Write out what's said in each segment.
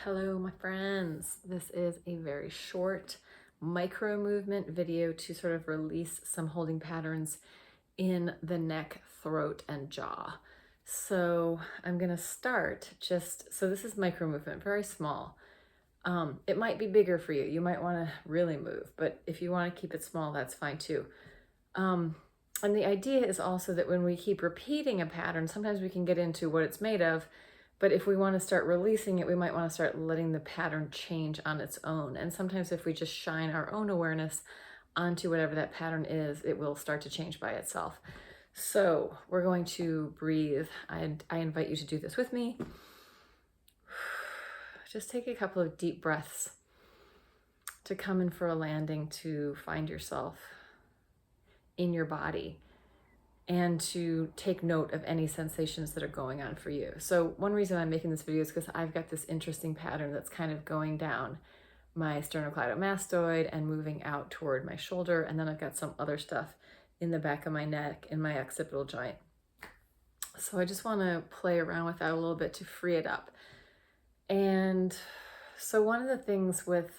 Hello, my friends. This is a very short micro movement video to sort of release some holding patterns in the neck, throat, and jaw. So I'm going to start so this is micro movement, very small. It might be bigger for you. You might want to really move, but if you want to keep it small, that's fine too. And the idea is also that when we keep repeating a pattern, sometimes we can get into what it's made of. But if we want to start releasing it, we might want to start letting the pattern change on its own. And sometimes if we just shine our own awareness onto whatever that pattern is, it will start to change by itself. So we're going to breathe. I invite you to do this with me. Just take a couple of deep breaths to come in for a landing, to find yourself in your body, and to take note of any sensations that are going on for you. So one reason I'm making this video is because I've got this interesting pattern that's kind of going down my sternocleidomastoid and moving out toward my shoulder. And then I've got some other stuff in the back of my neck in my occipital joint. So I just want to play around with that a little bit to free it up. And so one of the things with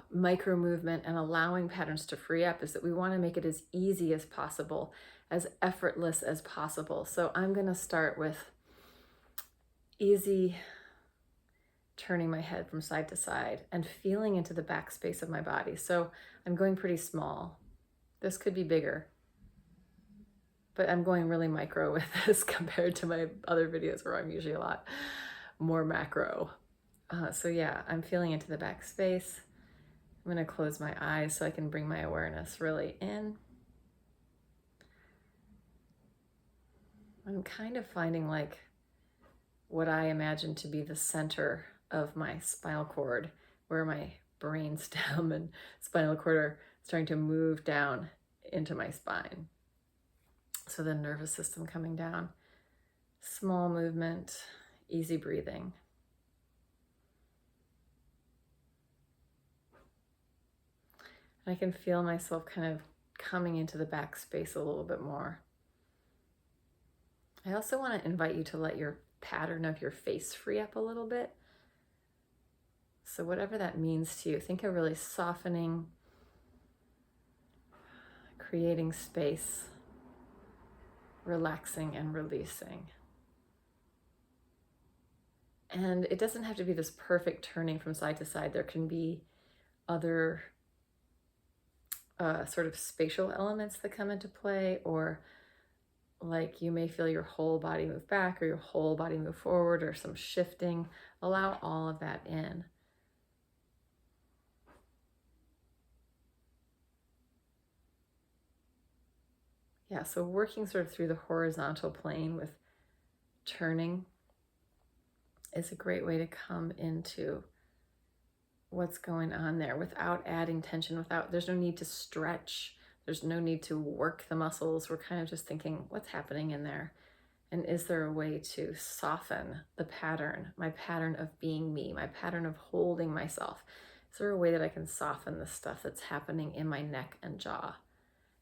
micro movement and allowing patterns to free up is that we want to make it as easy as possible, as effortless as possible. So I'm going to start with easy turning my head from side to side and feeling into the back space of my body. So I'm going pretty small. This could be bigger, but I'm going really micro with this compared to my other videos where I'm usually a lot more macro. So yeah, I'm feeling into the back space. I'm going to close my eyes so I can bring my awareness really in. I'm kind of finding like what I imagine to be the center of my spinal cord, where my brainstem and spinal cord are starting to move down into my spine. So the nervous system coming down. Small movement, easy breathing. I can feel myself kind of coming into the back space a little bit more. I also want to invite you to let your pattern of your face free up a little bit. So whatever that means to you, think of really softening, creating space, relaxing and releasing. And it doesn't have to be this perfect turning from side to side. There can be other sort of spatial elements that come into play, or like you may feel your whole body move back or your whole body move forward or some shifting. Allow all of that in. Yeah, so working sort of through the horizontal plane with turning is a great way to come into what's going on there without adding tension, there's no need to stretch. There's no need to work the muscles. We're kind of just thinking, what's happening in there? And is there a way to soften the pattern, my pattern of being me, my pattern of holding myself? Is there a way that I can soften the stuff that's happening in my neck and jaw?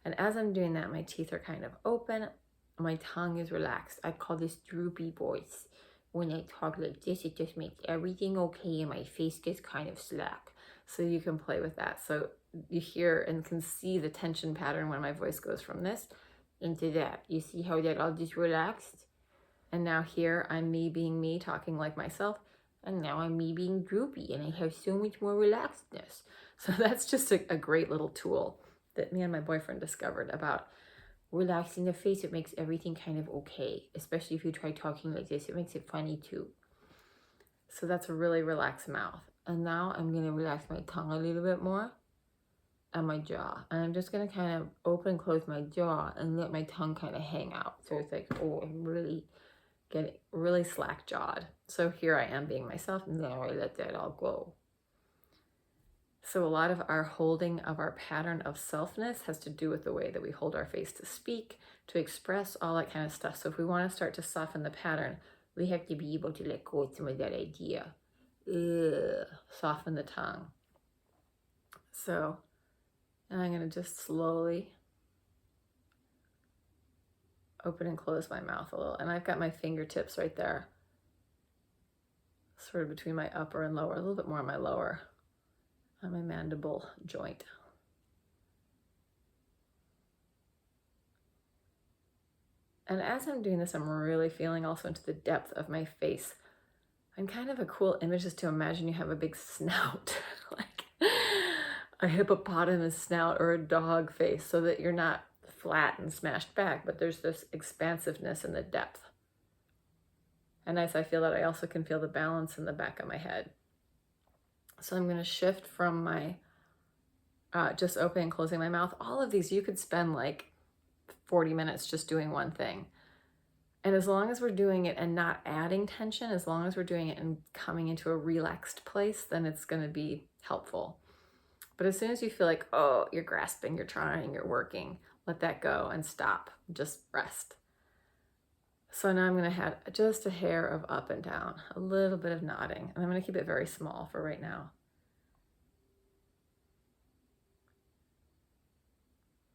And as I'm doing that, my teeth are kind of open. My tongue is relaxed. I call this droopy voice. When I talk like this, it just makes everything okay and my face gets kind of slack. So you can play with that. So you hear and can see the tension pattern when my voice goes from this into that. You see how that all just relaxed? And now here I'm me being me, talking like myself. And now I'm me being droopy and I have so much more relaxedness. So that's just a great little tool that me and my boyfriend discovered about relaxing the face. It makes everything kind of okay, especially if you try talking like this. It makes it funny too. So that's a really relaxed mouth. And now I'm going to relax my tongue a little bit more and my jaw. And I'm just going to kind of open and close my jaw and let my tongue kind of hang out. So it's like, oh, I'm really getting really slack jawed. So here I am being myself, and now I let that all go. So a lot of our holding of our pattern of selfness has to do with the way that we hold our face to speak, to express, all that kind of stuff. So if we want to start to soften the pattern, we have to be able to let go of some of that idea. Soften the tongue. So, and I'm going to just slowly open and close my mouth a little. And I've got my fingertips right there, sort of between my upper and lower, a little bit more on my lower, on my mandible joint. And as I'm doing this, I'm really feeling also into the depth of my face. And kind of a cool image is to imagine you have a big snout, like a hippopotamus snout or a dog face, so that you're not flat and smashed back, but there's this expansiveness in the depth. And as I feel that, I also can feel the balance in the back of my head. So I'm going to shift from my just opening and closing my mouth. All of these, you could spend like 40 minutes just doing one thing. And as long as we're doing it and not adding tension, as long as we're doing it and coming into a relaxed place, then it's going to be helpful. But as soon as you feel like, oh, you're grasping, you're trying, you're working, let that go and stop. Just rest. So now I'm going to add just a hair of up and down, a little bit of nodding, and I'm going to keep it very small for right now.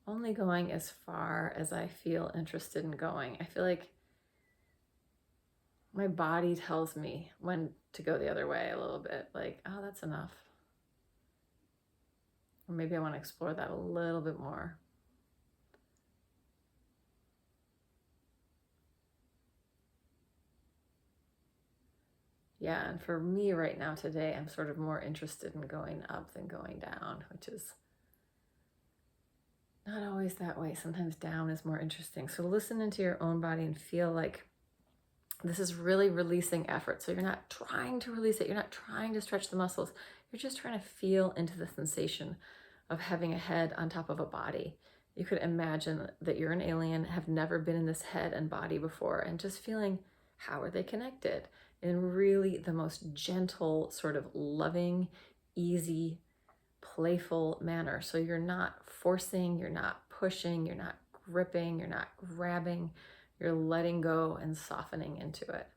Only going as far as I feel interested in going. I feel like my body tells me when to go the other way a little bit, like, oh, that's enough. Or maybe I want to explore that a little bit more. Yeah, and for me right now today, I'm sort of more interested in going up than going down, which is not always that way. Sometimes down is more interesting. So listen into your own body and feel like this is really releasing effort. So you're not trying to release it. You're not trying to stretch the muscles. You're just trying to feel into the sensation of having a head on top of a body. You could imagine that you're an alien, have never been in this head and body before, and just feeling, how are they connected? In really the most gentle, sort of loving, easy, playful manner. So you're not forcing, you're not pushing, you're not gripping, you're not grabbing, you're letting go and softening into it.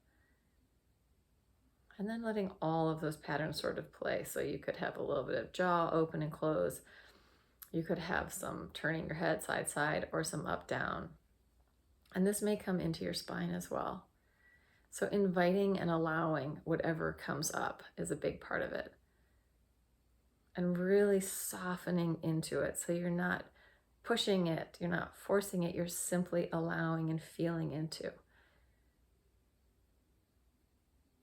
And then letting all of those patterns sort of play. So you could have a little bit of jaw open and close. You could have some turning your head side side or some up down. And this may come into your spine as well. So inviting and allowing whatever comes up is a big part of it. And really softening into it. So you're not pushing it, you're not forcing it, you're simply allowing and feeling into.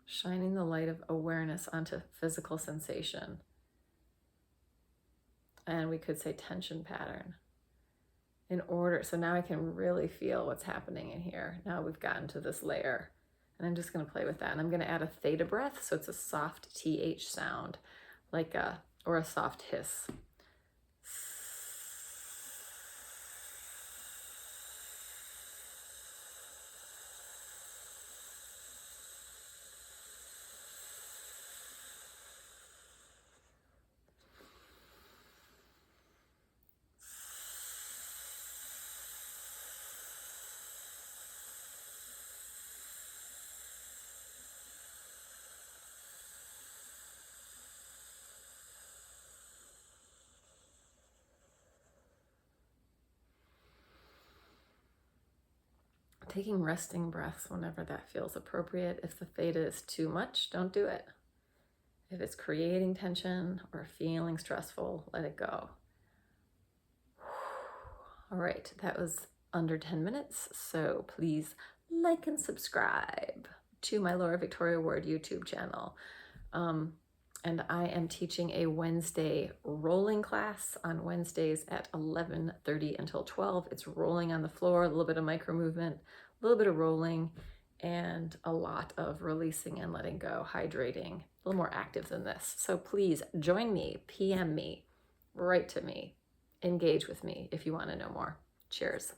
Shining the light of awareness onto physical sensation. And we could say tension pattern. In order, so now I can really feel what's happening in here. Now we've gotten to this layer. And I'm just going to play with that. And I'm going to add a theta breath. So it's a soft TH sound, like or a soft hiss. Taking resting breaths whenever that feels appropriate. If the theta is too much, don't do it. If it's creating tension or feeling stressful, let it go. All right, that was under 10 minutes. So please like and subscribe to my Laura Victoria Ward YouTube channel. And I am teaching a Wednesday rolling class on Wednesdays at 11:30 until 12. It's rolling on the floor, a little bit of micro movement, a little bit of rolling, and a lot of releasing and letting go, hydrating, a little more active than this. So please join me, PM me, write to me, engage with me if you want to know more. Cheers.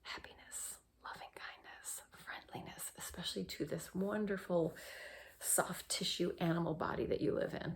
Happiness, loving kindness, friendliness, especially to this wonderful soft tissue animal body that you live in.